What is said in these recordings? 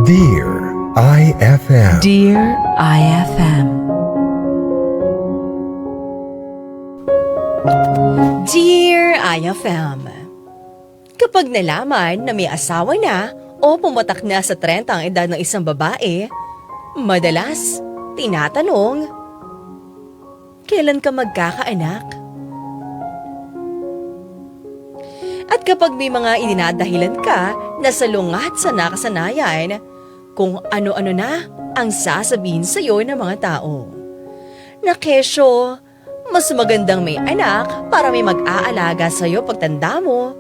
Dear IFM. Dear IFM. Dear IFM, kapag nalaman na may asawa na o pumatak na sa 30 ang edad ng isang babae, madalas tinatanong, kailan ka magkakaanak? At kapag may mga idinadahilan ka na salungat sa nakasanayan, kung ano-ano na ang sasabihin sa'yo ng mga tao. Na kesyo, mas magandang may anak para may mag-aalaga sa'yo pagtanda mo,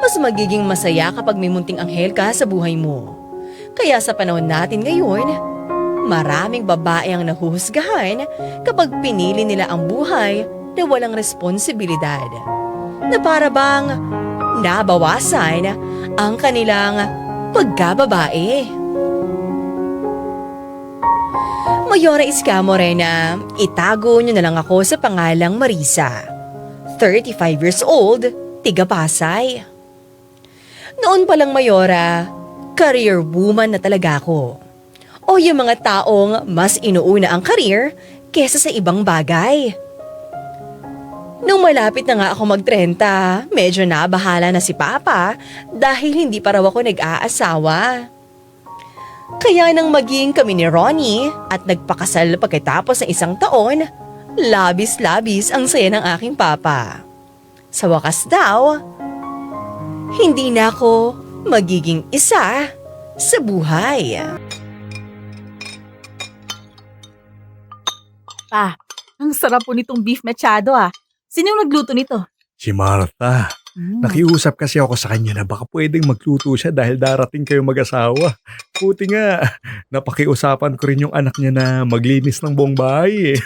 mas magiging masaya kapag may munting anghel ka sa buhay mo. Kaya sa panahon natin ngayon, maraming babae ang nahuhusgahan kapag pinili nila ang buhay na walang responsibilidad. Na para bang nabawasan ang kanilang pagkababae. Mayora Iska Morena, itago niyo na lang ako sa pangalang Marisa. 35 years old, tiga Pasay. Noon pa lang Mayora, career woman na talaga ako. O yung mga taong mas inuuna ang career kesa sa ibang bagay. Nung malapit na nga ako mag-30, medyo nabahala na si Papa dahil hindi pa raw ako nag-aasawa. Kaya nang maging kami ni Ronnie at nagpakasal pagkatapos ng isang taon, labis-labis ang saya ng aking Papa. Sa wakas daw, hindi na ako magiging isa sa buhay. Pa, ang sarap po nitong beef machado ah. Sino yung nagluto nito? Si Martha. Nakiusap kasi ako sa kanya na baka pwedeng magluto siya dahil darating kayo mag-asawa. Buti nga, napakiusapan ko rin yung anak niya na maglinis ng buong bahay eh.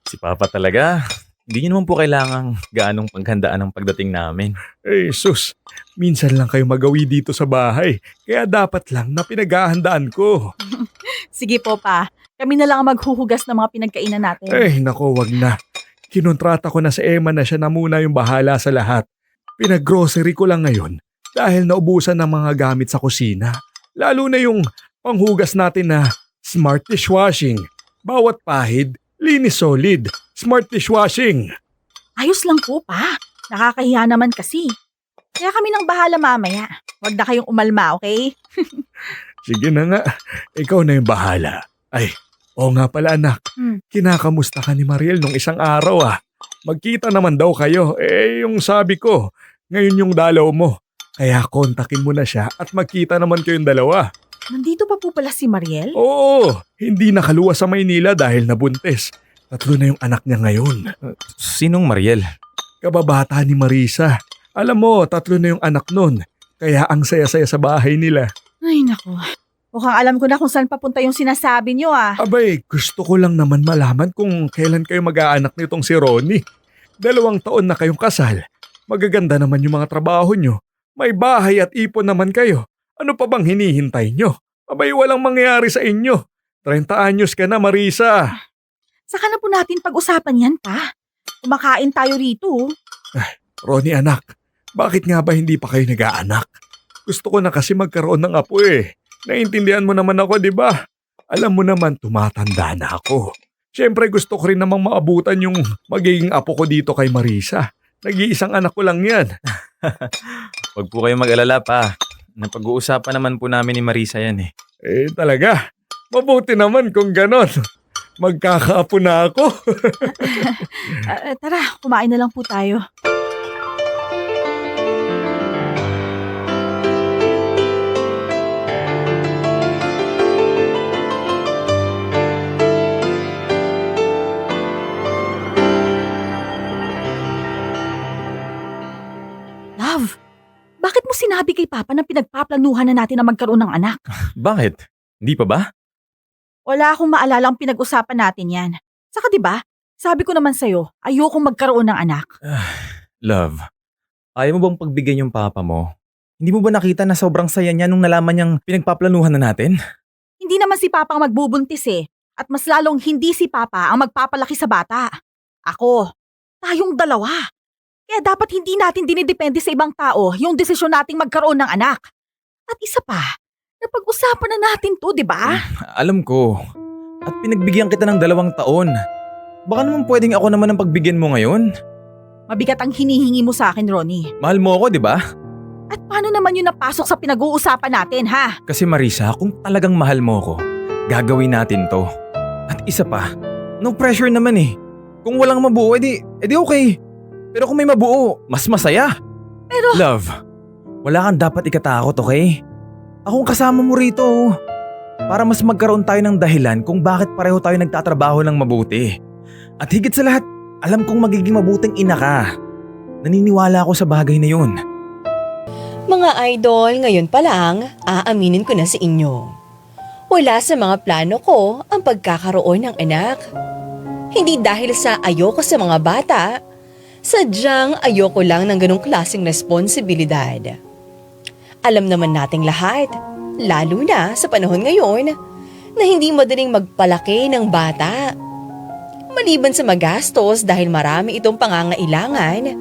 Si Papa talaga. Hindi niyo naman po kailangang gaanong paghandaan ang pagdating namin. Eh sus, minsan lang kayo magawi dito sa bahay. Kaya dapat lang na pinaghahandaan ko. Sige po pa, kami na lang ang maghuhugas ng mga pinagkainan natin. Eh nako, wag na. Kinontrata ko na si Emma na siya na muna yung bahala sa lahat. Pinag-grocery ko lang ngayon dahil naubusan ng mga gamit sa kusina. Lalo na yung panghugas natin na smart dishwashing. Bawat pahid, linis solid. Smart dishwashing. Ayos lang po pa, nakakahiya naman kasi. Kaya kami nang bahala mamaya. Huwag na kayong umalma, okay? Sige na nga, ikaw na yung bahala. Ay, oo nga pala anak, kinakamusta ka ni Mariel nung isang araw ah. Magkita naman daw kayo, yung sabi ko, ngayon yung dalaw mo. Kaya kontakin mo na siya at magkita naman kayong dalawa. Nandito pa po pala si Mariel? Oo, hindi nakaluwa sa Maynila dahil nabuntis. 3 na yung anak niya ngayon. Sinong Mariel? Kababata ni Marisa. Alam mo, 3 na yung anak nun. Kaya ang saya-saya sa bahay nila. Ay nako, mukhang alam ko na kung saan papunta yung sinasabi niyo ah. Abay, gusto ko lang naman malaman kung kailan kayo mag-aanak nitong si Ronnie. 2 taon na kayong kasal. Magaganda naman yung mga trabaho nyo. May bahay at ipon naman kayo. Ano pa bang hinihintay nyo? Abay, walang mangyayari sa inyo. 30 anyos ka na, Marisa. Saka na po natin pag-usapan yan pa. Kumakain tayo rito. Ronnie anak, bakit nga ba hindi pa kayo nag-aanak? Gusto ko na kasi magkaroon ng apo eh. Naiintindihan mo naman ako, di ba? Alam mo naman, tumatanda na ako. Siyempre gusto ko rin namang maabutan yung magiging apo ko dito kay Marisa. Nag-iisang anak ko lang yan. Huwag po kayong mag-alala pa. Napag-uusapan naman po namin ni Marisa yan eh. Eh talaga, mabuti naman kung ganon. Magkakaapo na ako. Tara, kumain na lang po tayo. Love, bakit mo sinabi kay Papa na pinagpaplanuhan na natin na magkaroon ng anak? Bakit? Hindi pa ba? Wala akong maalalang pinag-usapan natin yan. Saka 'di ba? Sabi ko naman sa'yo, ayokong magkaroon ng anak. Love, ayaw mo bang pagbigyan yung Papa mo? Hindi mo ba nakita na sobrang saya niya nung nalaman niyang pinagpaplanuhan na natin? Hindi naman si Papa ang magbubuntis eh. At mas lalong hindi si Papa ang magpapalaki sa bata. Ako, tayong dalawa. Kaya dapat hindi natin dinidepende sa ibang tao yung desisyon nating magkaroon ng anak. At isa pa, Napag-usapan na natin to, di ba? Alam ko. At pinagbigyan kita ng 2 taon. Baka naman pwedeng ako naman ang pagbigyan mo ngayon. Mabigat ang hinihingi mo sa akin, Ronnie. Mahal mo ako, di ba? At paano naman yun napasok sa pinag-uusapan natin, ha? Kasi Marisa, kung talagang mahal mo ko, gagawin natin to. At isa pa, no pressure naman eh. Kung walang mabuo, edi okay. Pero kung may mabuo, mas masaya. Pero… Love, wala kang dapat ikatakot, okay? Akong kasama mo rito. Para mas magkaroon tayo ng dahilan kung bakit pareho tayo nagtatrabaho ng mabuti. At higit sa lahat, alam kong magiging mabuting ina ka. Naniniwala ako sa bagay na yun. Mga idol, ngayon pa lang, aaminin ko na sa inyo. Wala sa mga plano ko ang pagkakaroon ng anak. Hindi dahil sa ayoko sa mga bata, sadyang ayoko lang ng ganong klaseng responsibilidad. Alam naman nating lahat, lalo na sa panahon ngayon, na hindi madaling magpalaki ng bata. Maliban sa magastos dahil marami itong pangangailangan,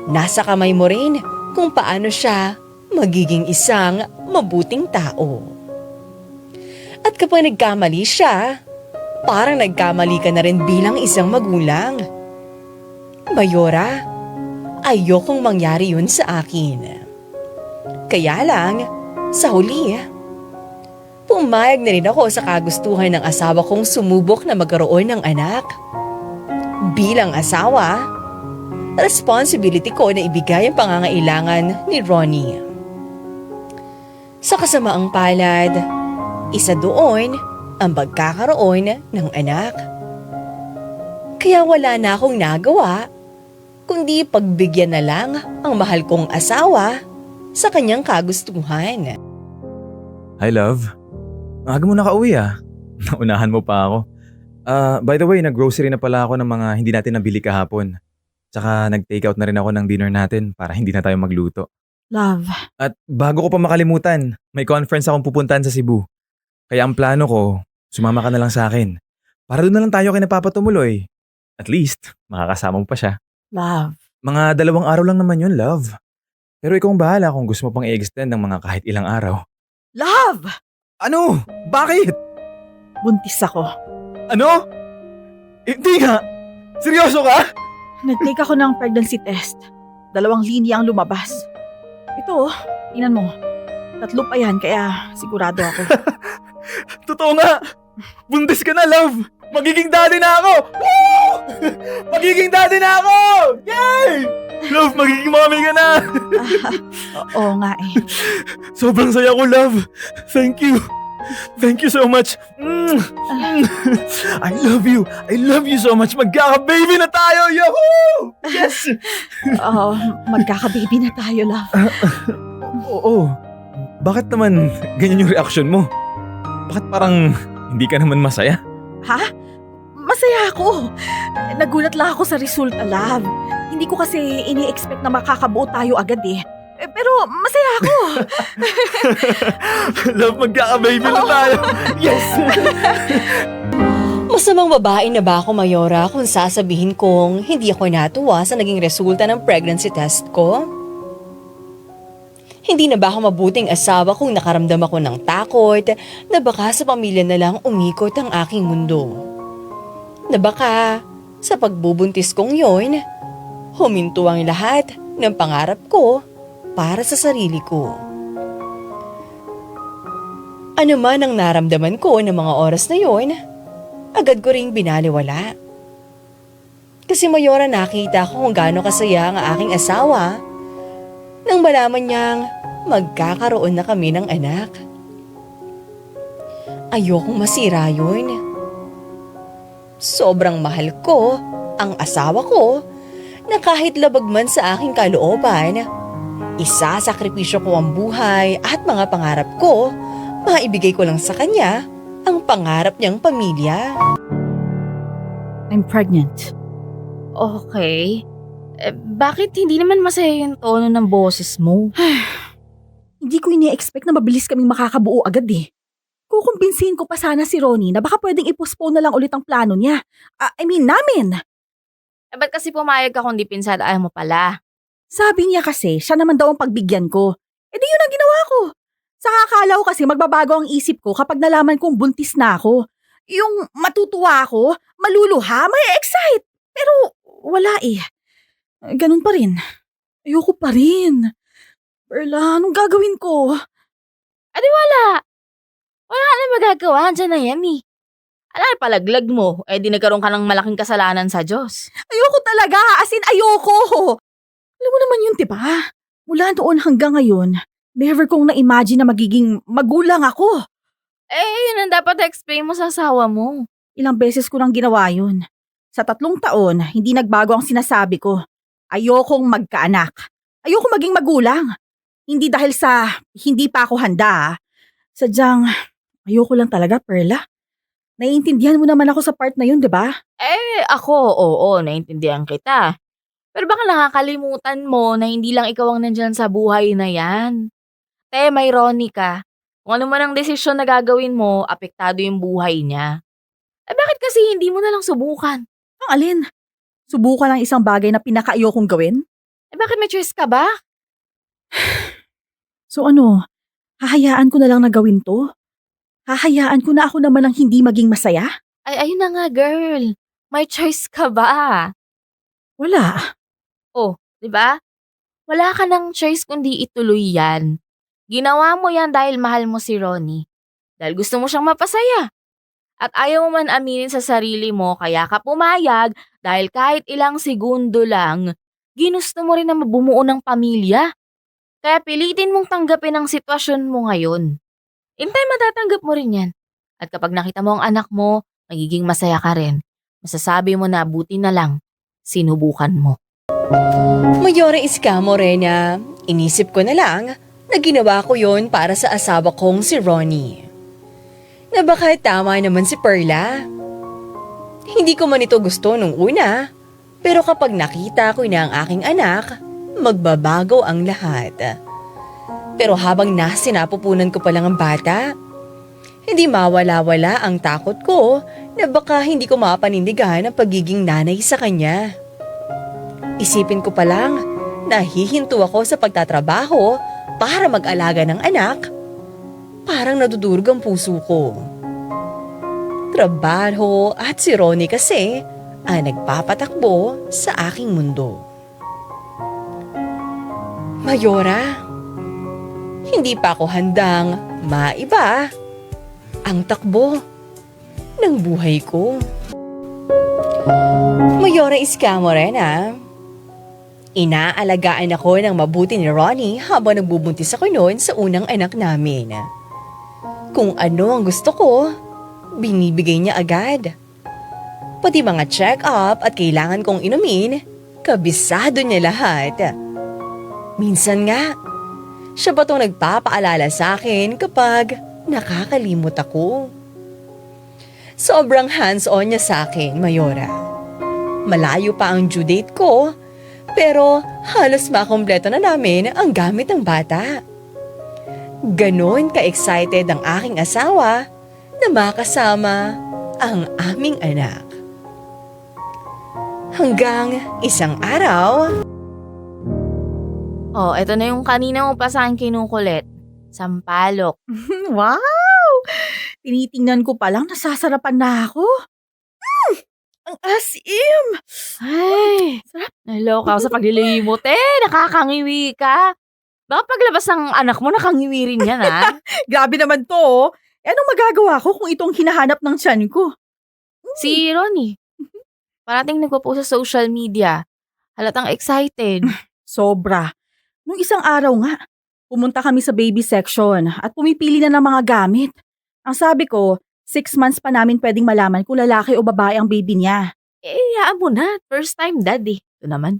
nasa kamay mo rin kung paano siya magiging isang mabuting tao. At kapag nagkamali siya, parang nagkamali ka na rin bilang isang magulang. Mayora, ayokong mangyari yun sa akin. Kaya lang, sa huli, pumayag na rin ako sa kagustuhan ng asawa kong sumubok na magkaroon ng anak. Bilang asawa, responsibility ko na ibigay ang pangangailangan ni Ronnie. Sa kasamaang palad, isa doon ang pagkakaroon ng anak. Kaya wala na akong nagawa, kundi pagbigyan na lang ang mahal kong asawa sa kanyang kagustuhan. Hi love, maaga mo nakauwi ah. Naunahan mo pa ako. By the way, nag-grocery na pala ako ng mga hindi natin nabili kahapon. Tsaka nag-takeout na rin ako ng dinner natin para hindi na tayo magluto. Love. At bago ko pa makalimutan, may conference akong pupuntahan sa Cebu. Kaya ang plano ko, sumama ka na lang sa akin. Para doon na lang tayo kay napapatumuloy. At least, makakasama mo pa siya. Love. Mga 2 araw lang naman yun, love. Pero ikaw ang bahala kung gusto mo pang i-extend ng mga kahit ilang araw. Love! Ano? Bakit? Buntis ako. Ano? Hindi nga. Seryoso ka? Nag-take ako ng pregnancy test. 2 linya ang lumabas. Ito, tingnan mo. 3 pa yan, kaya sigurado ako. Totoo nga. Buntis ka na, love. Magiging daddy na ako. Woo! Magiging daddy na ako! Yay! Love, magiging mommy ka na. Oo nga eh. Sobrang saya ko, love. Thank you. Thank you so much. I love you. I love you so much. Magkaka-baby na tayo. Yahoo! Yes! Oo, magkaka-baby na tayo, love. Oo. Bakit naman ganyan yung reaction mo? Bakit parang hindi ka naman masaya? Ha? Masaya ako. Nagulat lang ako sa resulta, love. Hindi ko kasi ini-expect na makakabuo tayo agad eh. Pero masaya ako. Love, magkaka-baby na tayo. Yes! Masamang babae na ba ako, Mayora, kung sasabihin kong hindi ako natuwa sa naging resulta ng pregnancy test ko? Hindi na ba ako mabuting asawa kung nakaramdam ako ng takot na baka sa pamilya na lang umikot ang aking mundo? Na baka sa pagbubuntis kong yon, huminto ang lahat ng pangarap ko para sa sarili ko. Ano man ang naramdaman ko ng mga oras na yon, agad ko ring binaliwala. Kasi Mayora, nakita ko kung gaano kasaya ang aking asawa nang malaman niyang magkakaroon na kami ng anak. Ayokong masira yun. Sobrang mahal ko ang asawa ko na kahit labag man sa aking kalooban, isasakripisyo ko ang buhay at mga pangarap ko, maibigay ko lang sa kanya ang pangarap niyang pamilya. I'm pregnant. Okay. Bakit hindi naman masaya yung tono ng boses mo? Hindi ko ini-expect na mabilis kaming makakabuo agad eh. Kukumbinsihin ko pa sana si Ronnie na baka pwedeng i-postpone na lang ulit ang plano niya. Namin. Ba't kasi pumayag ka kung di pinsad ayaw mo pala? Sabi niya kasi, siya naman daw ang pagbigyan ko. Eh di yun ang ginawa ko. Saka akala ko kasi magbabago ang isip ko kapag nalaman kong buntis na ako. Yung matutuwa ako, maluluha, may excite. Pero wala eh. Ganun pa rin. Ayoko pa rin. Perla, anong gagawin ko? Wala. Wala ka na magagawa. Diyan na yan eh. Palaglag mo. Di nagkaroon ka ng malaking kasalanan sa Diyos. Ayoko talaga, as in ayoko. Alam mo naman yun, diba? Mula noon hanggang ngayon, never kong na-imagine na magiging magulang ako. Yun ang dapat explain mo sa asawa mo. Ilang beses ko nang ginawa yun. Sa 3 taon, hindi nagbago ang sinasabi ko. Ayokong magkaanak. Ayokong maging magulang. Hindi dahil sa hindi pa ako handa. Sadyang, ayoko lang talaga, Perla. Naiintindihan mo naman ako sa part na yun, di ba? Ako, oo, naintindihan kita. Pero baka nakakalimutan mo na hindi lang ikaw ang nandyan sa buhay na yan. May Ronnie ka. Kung ano man ang desisyon na gagawin mo, apektado yung buhay niya. Bakit kasi hindi mo na lang subukan? Ang alin? Subukan ang isang bagay na pinakaayokong gawin? Bakit may choice ka ba? So ano, hahayaan ko na lang na gawin to? Hahayaan ko na ako naman ang hindi maging masaya? Ayun na nga, girl. May choice ka ba? Wala. Di ba? Wala ka ng choice kundi ituloy yan. Ginawa mo yan dahil mahal mo si Ronnie. Dahil gusto mo siyang mapasaya. At ayaw mo man aminin sa sarili mo kaya ka pumayag dahil kahit ilang segundo lang, ginusto mo rin na bumuo ng pamilya. Kaya pilitin mong tanggapin ang sitwasyon mo ngayon. In time matatanggap mo rin yan. At kapag nakita mo ang anak mo, magiging masaya ka rin. Masasabi mo na buti na lang, sinubukan mo. Mayora Iska Morena, inisip ko na lang na ginawa ko yon para sa asawa kong si Ronnie. Na baka tama naman si Perla. Hindi ko man ito gusto nung una, pero kapag nakita ko na ang aking anak, magbabago ang lahat. Pero habang nasinapupunan ko pa lang ang bata, hindi mawala-wala ang takot ko na baka hindi ko mapanindigan ang pagiging nanay sa kanya. Isipin ko pa lang, nahihinto ako sa pagtatrabaho para mag-alaga ng anak. Parang nadudurog ang puso ko. Trabaho at si Ronnie kasi ang nagpapatakbo sa aking mundo. Mayora, hindi pa ako handang maiba ang takbo ng buhay ko. Mayora Iska Morena, inaalagaan ako ng mabuti ni Ronnie habang nagbubuntis ako noon sa unang anak namin. Kung ano ang gusto ko, binibigay niya agad. Pati mga check-up at kailangan kong inumin, kabisado niya lahat. Minsan nga, siya pa itong nagpapaalala sa akin kapag nakakalimot ako. Sobrang hands-on niya sa akin, Mayora. Malayo pa ang due date ko, pero halos makompleto na namin ang gamit ng bata. Ganon ka-excited ang aking asawa na makasama ang aming anak. Hanggang isang araw, Ito na yung kanina mo pa sa akin kinukulit. Sampalok. Wow! Tinitingnan ko pa lang, nasasarapan na ako. Ang asim! Ay, Sarap. naloka ako sa paglilimot nakakangiwi ka. Baka paglabas ng anak mo, nakangiwi rin yan Grabe naman to. Oh. Anong magagawa ko kung itong hinahanap ng tiyan ko? Si Ronnie, parating nagpo-post sa social media. Halatang excited. Sobra. Nung isang araw nga, pumunta kami sa baby section at pumipili na ng mga gamit. Ang sabi ko, 6 months pa namin pwedeng malaman kung lalaki o babae ang baby niya. Hayaan mo na. First time daddy. Ito naman.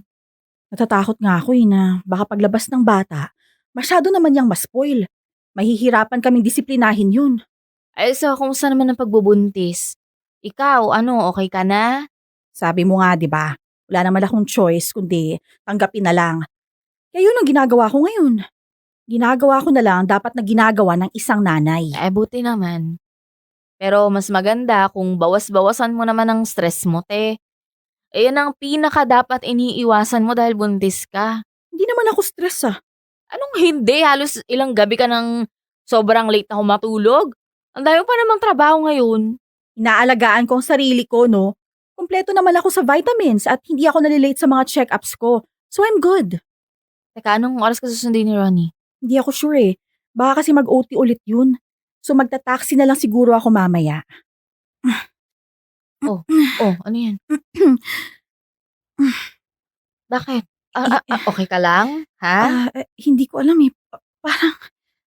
Natatakot nga ako na baka paglabas ng bata, masyado naman niyang ma-spoil. Mahihirapan kaming disiplinahin yun. So kumusta naman ang pagbubuntis? Ikaw, okay ka na? Sabi mo nga, di ba? Wala naman akong choice kundi tanggapin na lang. Kaya yun ang ginagawa ko ngayon. Ginagawa ko na lang dapat na ginagawa ng isang nanay. Buti naman. Pero mas maganda kung bawas-bawasan mo naman ang stress mo, te. Yan ang pinaka dapat iniiwasan mo dahil buntis ka. Hindi naman ako stress ah. Anong hindi? Halos ilang gabi ka nang Sobrang late ako matulog. Ang dami pa namang trabaho ngayon. Inaalagaan ko ang sarili ko, no? Kumpleto naman ako sa vitamins at hindi ako nalilate sa mga check-ups ko. So I'm good. Teka, anong oras ka susundin ni Ronnie? Hindi ako sure eh. Baka kasi mag-OT ulit yun. So magta-taxi na lang siguro ako mamaya. Oh, ano yan? Bakit? Okay ka lang? Ha? Hindi ko alam eh.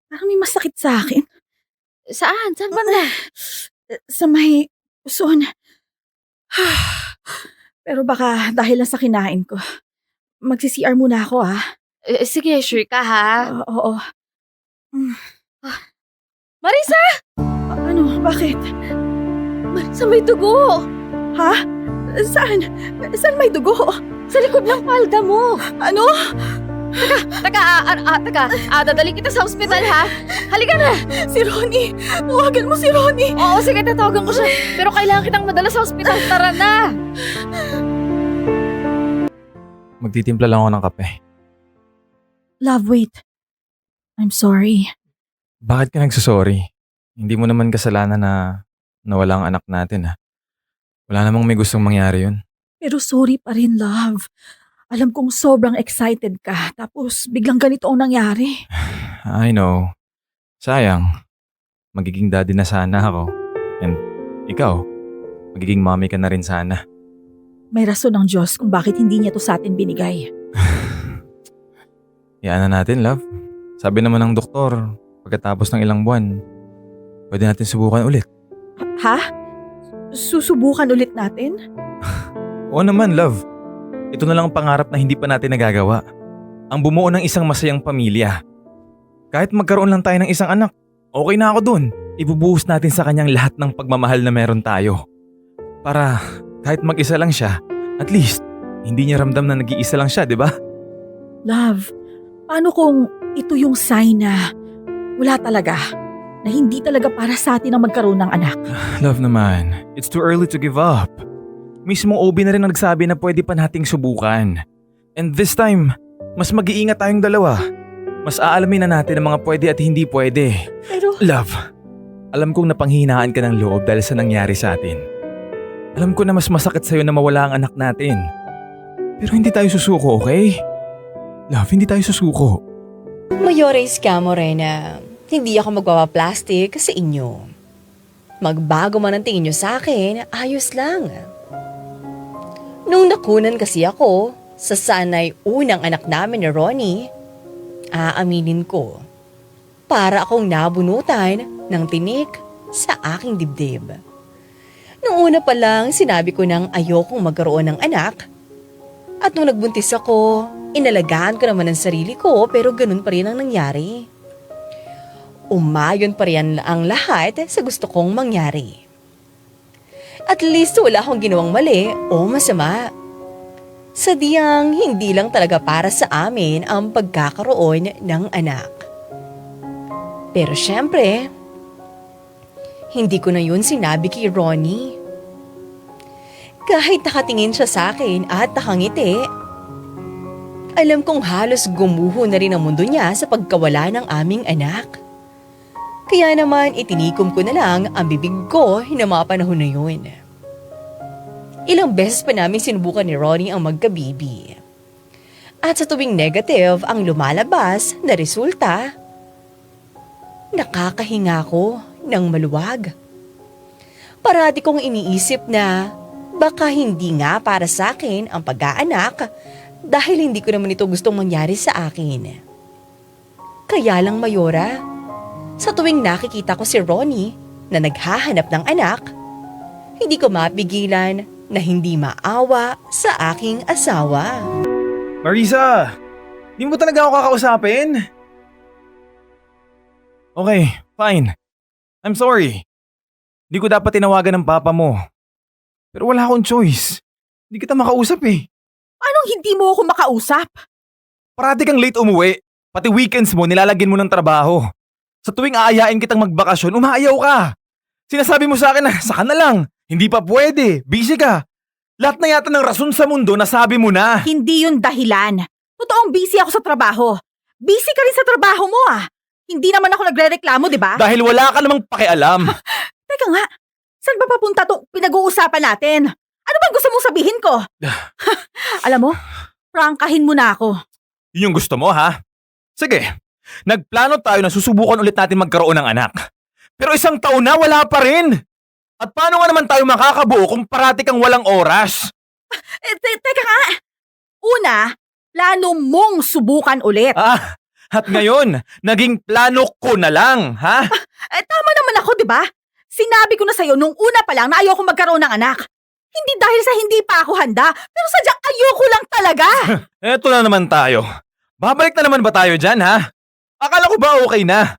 Parang may masakit sa akin. Saan? Saan banda? Sa may puson. Pero baka dahil lang sa kinain ko. Magsi-CR muna ako Sige, sure ka ha? Oo. Marisa! Ano? Bakit? Marisa, may dugo! Ha? Saan? Saan may dugo? Sa likod ng palda mo! Ano? Teka, dadali kita sa ospital ha? Halika na! Si Ronnie! Tawagan mo si Ronnie! Oo, sige, tatawagan ko siya. Pero kailangan kitang madala sa ospital. Tara na! Magtitimpla lang ako ng kape. Love, wait. I'm sorry. Bakit ka nagsasorry? Hindi mo naman kasalanan na nawala ang anak natin ha. Wala namang may gustong mangyari yun. Pero sorry pa rin, love. Alam kong sobrang excited ka. Tapos biglang ganito ang nangyari. I know. Sayang. Magiging daddy na sana ako. And ikaw, magiging mommy ka na rin sana. May rason ng Diyos kung bakit hindi niya to sa atin binigay. Yan na natin, love. Sabi naman ng doktor, pagkatapos ng ilang buwan, pwede natin subukan ulit. Ha? Susubukan ulit natin? Oo naman, love. Ito na lang ang pangarap na hindi pa natin nagagawa. Ang bumuo ng isang masayang pamilya. Kahit magkaroon lang tayo ng isang anak, okay na ako dun. Ibubuhos natin sa kanyang lahat ng pagmamahal na meron tayo. Para kahit mag-isa lang siya, at least, hindi niya ramdam na nag-iisa lang siya, di ba? Love, paano kung ito yung sign na wala talaga? Na hindi talaga para sa atin ang magkaroon ng anak? Love naman, it's too early to give up. Mismong OB na rin ang nagsabi na pwede pa nating subukan. And this time, mas mag-iingat tayong dalawa. Mas aalamin na natin ang mga pwede at hindi pwede. Pero, Love, alam kong napanghihinaan ka ng loob dahil sa nangyari sa atin. Alam ko na mas masakit sa'yo na mawala ang anak natin. Pero hindi tayo susuko, okay? Love, hindi tayo susuko. Mayores ka, Morena. Hindi ako magpapaplastic sa inyo. Magbago man ang tingin nyo sa akin, ayos lang. Nung nakunan kasi ako sa sanay unang anak namin ni Ronnie, aaminin ko, para akong nabunutan ng tinik sa aking dibdib. Noong una pa lang sinabi ko nang ayokong magkaroon ng anak. At nung nagbuntis ako, inalagaan ko naman ang sarili ko pero ganun pa rin ang nangyari. Umayon pa rin ang lahat sa gusto kong mangyari. At least wala akong ginawang mali o masama. Sadyang hindi lang talaga para sa amin ang pagkakaroon ng anak. Pero syempre, hindi ko na yun sinabi kay Ronnie. Kahit nakatingin siya sa akin at nakangiti, alam kong halos gumuho na rin ang mundo niya sa pagkawala ng aming anak. Kaya naman itinikom ko na lang ang bibig ko na mga panahon na yun. Ilang beses pa namin sinubukan ni Ronnie ang magkabibi. At sa tuwing negative ang lumalabas na resulta, nakakahinga ko ng maluwag. Parati kong iniisip na baka hindi nga para sa akin ang pag-aanak dahil hindi ko naman ito gustong mangyari sa akin. Kaya lang, Mayora, sa tuwing nakikita ko si Ronnie na naghahanap ng anak, hindi ko mapigilan na hindi maawa sa aking asawa. Marisa! Di mo talaga ako kakausapin? Okay, fine. I'm sorry. Di ko dapat tinawagan ng papa mo. Pero wala akong choice. Hindi kita makausap eh. anong hindi mo ako makausap? Parati kang late umuwi. Pati weekends mo nilalagyan mo ng trabaho. Sa tuwing aayain kitang magbakasyon, umaayaw ka. Sinasabi mo sa akin na saka na lang. Hindi pa pwede. Busy ka. Lahat na yata ng rason sa mundo nasabi mo na. Hindi yun dahilan. Totoong busy ako sa trabaho. Busy ka rin sa trabaho mo Hindi naman ako nagrereklamo, di ba? Dahil wala ka namang pakialam. Teka nga, saan ba papunta tong pinag-uusapan natin? Ano bang gusto mong sabihin ko? Alam mo, prangkahin mo na ako. Yun yung gusto mo, ha? Sige, nagplano tayo na susubukan ulit natin magkaroon ng anak. Pero 1 taon na, wala pa rin. At paano nga naman tayo makakabuo kung parati kang walang oras? Teka nga. Una, plano mong subukan ulit. At ngayon, naging plano ko na lang, ha? Tama naman ako, di ba? Sinabi ko na sa'yo nung una pa lang na ayoko magkaroon ng anak. Hindi dahil sa hindi pa ako handa, pero sadyang ayoko lang talaga. Eto na naman tayo. Babalik na naman ba tayo dyan, ha? Akala ko ba okay na?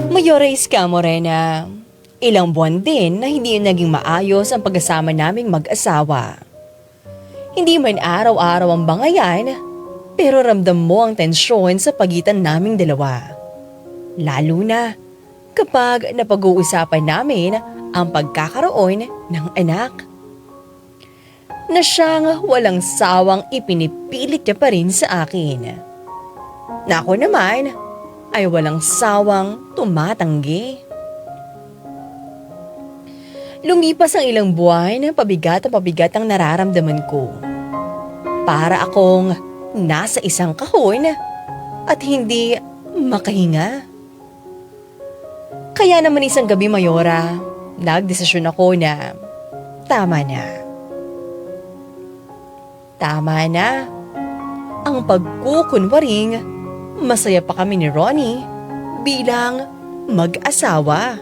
Mayora Iska Morena, ilang buwan din na hindi naging maayos ang pagkasama naming mag-asawa. Hindi man araw-araw ang bangayan, pero ramdam mo ang tensyon sa pagitan naming dalawa. Lalo na kapag napag-uusapan namin ang pagkakaroon ng anak. Na siyang walang sawang ipinipilit niya pa rin sa akin. Na ako naman ay walang sawang tumatanggi. Lumipas ang ilang buwan, pabigat ang nararamdaman ko. Para akong nasa isang kahon at hindi makahinga. Kaya naman isang gabi, Mayora, nagdesisyon ako na tama na. Tama na ang pagkukunwaring masaya pa kami ni Ronnie bilang mag-asawa.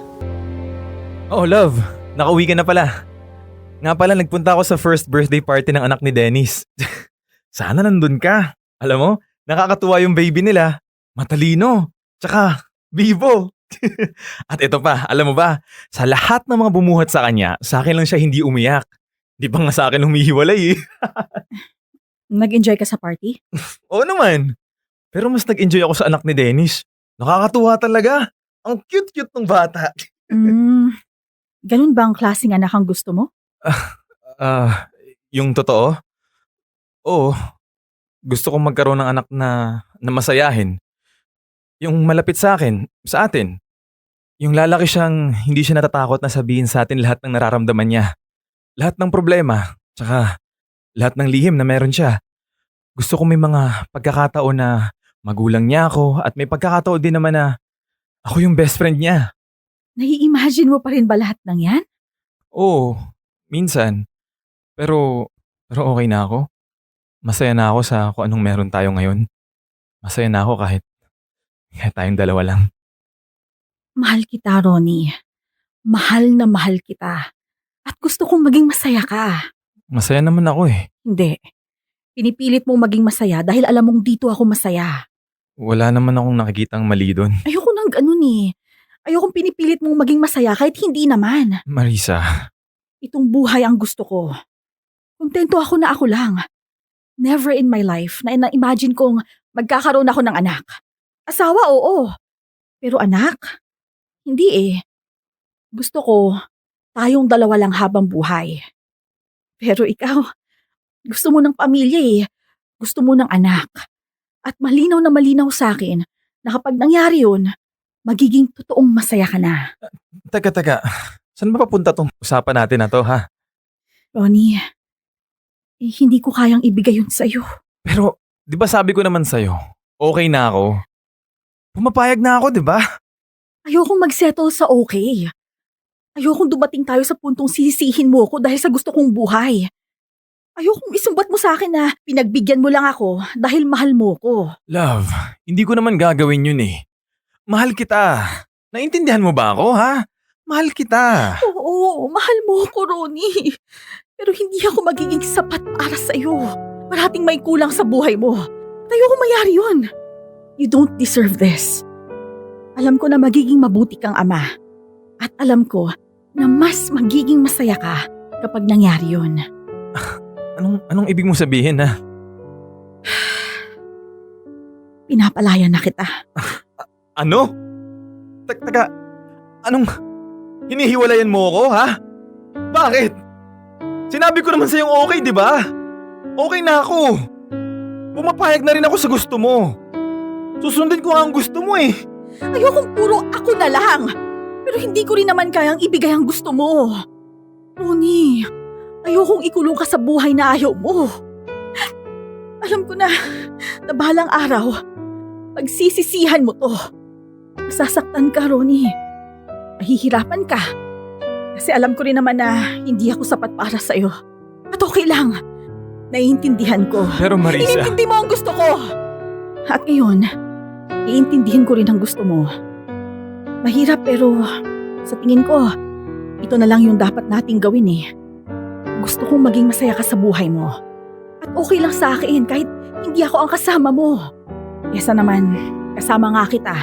Oh, love. Nakauwi ka na pala. Nga pala, nagpunta ako sa first birthday party ng anak ni Dennis. Sana nandun ka. Alam mo, nakakatuwa yung baby nila. Matalino. Tsaka, bibo. At ito pa, alam mo ba, sa lahat ng mga bumuhat sa kanya, sa akin lang siya hindi umiyak. Di ba nga sa akin humihiwalay eh. Nag-enjoy ka sa party? Oo naman. Pero mas nag-enjoy ako sa anak ni Dennis. Nakakatuwa talaga. Ang cute-cute ng bata. Ganun ba ang klaseng anak ang gusto mo? Yung totoo? Oo. Gusto kong magkaroon ng anak na masayahin. Yung malapit sa akin, sa atin. Yung lalaki siyang hindi siya natatakot na sabihin sa atin lahat ng nararamdaman niya. Lahat ng problema, tsaka lahat ng lihim na meron siya. Gusto ko may mga pagkakataon na magulang niya ako at may pagkakataon din naman na ako yung best friend niya. Nai-imagine mo pa rin ba lahat ng yan? Oo, minsan. Pero okay na ako. Masaya na ako sa kung anong meron tayo ngayon. Masaya na ako kahit tayong dalawa lang. Mahal kita, Ronnie. Mahal na mahal kita. At gusto kong maging masaya ka. Masaya naman ako eh. Hindi. Pinipilit mong maging masaya dahil alam mong dito ako masaya. Wala naman akong nakikitang mali doon. Ayoko nang ganun eh. Ayokong pinipilit mong maging masaya kahit hindi naman. Marisa. Itong buhay ang gusto ko. Kontento ako na ako lang. Never in my life na na-imagine kong magkakaroon ako ng anak. Asawa, oo. Pero anak? Hindi eh. Gusto ko, tayong dalawa lang habang buhay. Pero ikaw, gusto mo ng pamilya eh. Gusto mo ng anak. At malinaw na malinaw sa akin na kapag nangyari yun, magiging totoong masaya ka na. Teka. Saan ba papunta tong usapan natin na to, ha? Ronnie, hindi ko kayang ibigay yun sa'yo. Pero, di ba sabi ko naman sa'yo, okay na ako? Pumapayag na ako, di ba? Ayokong mag-settle sa okay. Ayokong dumating tayo sa puntong sisisihin mo ko dahil sa gusto kong buhay. Ayokong isumbat mo sa akin na pinagbigyan mo lang ako dahil mahal mo ko. Love, hindi ko naman gagawin yun eh. Mahal kita. Naintindihan mo ba ako, ha? Mahal kita. Oo, mahal mo ko, Ronnie. Pero hindi ako magiging sapat para sa'yo. Parating may kulang sa buhay mo. At ayokong mayari yun. You don't deserve this. Alam ko na magiging mabuti kang ama. At alam ko na mas magiging masaya ka kapag nangyari yun. Anong ibig mong sabihin, ha? Pinapalaya na kita. Ano? Teka, anong hinihiwalayan mo ako, ha? Bakit? Sinabi ko naman sa'yong okay, di ba? Okay na ako. Pumapayag na rin ako sa gusto mo. Susundin ko nga ang gusto mo eh. Ayokong puro ako na lang. Pero hindi ko rin naman kayang ibigay ang gusto mo. Ronnie, ayokong ikulong ka sa buhay na ayaw mo. Alam ko na balang araw, pagsisisihan mo to. Masasaktan ka, Ronnie. Mahihirapan ka. Kasi alam ko rin naman na hindi ako sapat para sa'yo. At okay lang. Naiintindihan ko. Pero Marisa… Inintindi mo ang gusto ko. At ngayon, iintindihin ko rin ang gusto mo. Mahirap pero sa tingin ko, ito na lang yung dapat nating gawin eh. Gusto kong maging masaya ka sa buhay mo. At okay lang sa akin kahit hindi ako ang kasama mo. Kesa naman, kasama nga kita.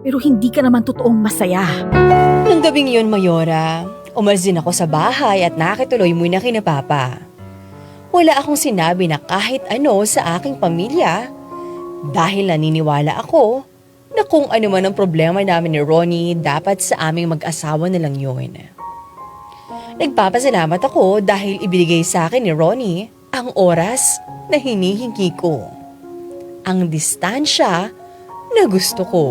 Pero hindi ka naman totoong masaya. Nung gabing yun, Mayora, umalis din ako sa bahay at nakituloy muna kina Papa. Wala akong sinabi na kahit ano sa aking pamilya dahil naniniwala ako na kung ano man ang problema namin ni Ronnie, dapat sa aming mag-asawa na lang yun. Nagpapasalamat ako dahil ibigay sa akin ni Ronnie ang oras na hinihingi ko. Ang distansya na gusto ko.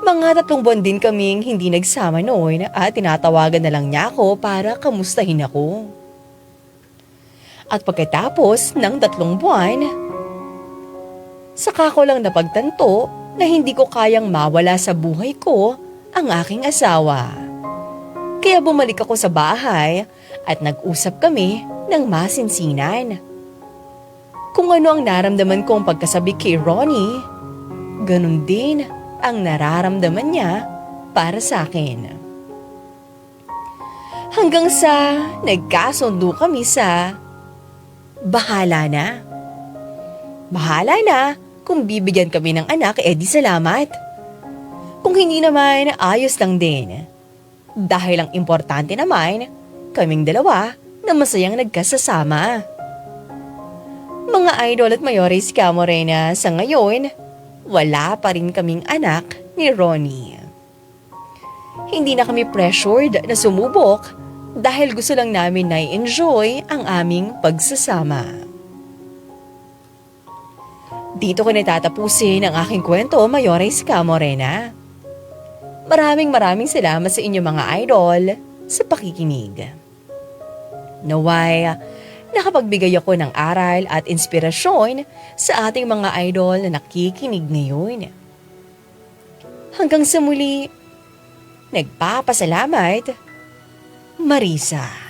Mga 3 buwan din kaming hindi nagsama noon at tinatawagan na lang niya ako para kamustahin ako. At pagkatapos ng 3 buwan, saka ko lang napagtanto na hindi ko kayang mawala sa buhay ko ang aking asawa. Kaya bumalik ako sa bahay at nag-usap kami ng masinsinan. Kung ano ang naramdaman kong pagkasabi kay Ronnie, ganun din ang nararamdaman niya para sa akin. Hanggang sa nagkasundo kami sa bahala na. Bahala na kung bibigyan kami ng anak, edi salamat. Kung hindi naman, ayos lang din. Dahil ang importante naman, kaming dalawa na masayang nagkasasama. Mga idol at mayores ka, Morena, sa ngayon, wala pa rin kaming anak ni Ronnie. Hindi na kami pressured na sumubok dahil gusto lang namin na i-enjoy ang aming pagsasama. Dito ko natatapusin ang aking kwento, mayores ka, Morena. Maraming salamat sa inyo mga idol sa pakikinig. Naway, nakapagbigay ako ng aral at inspirasyon sa ating mga idol na nakikinig ngayon. Hanggang sa muli, nagpapasalamat, Marisa.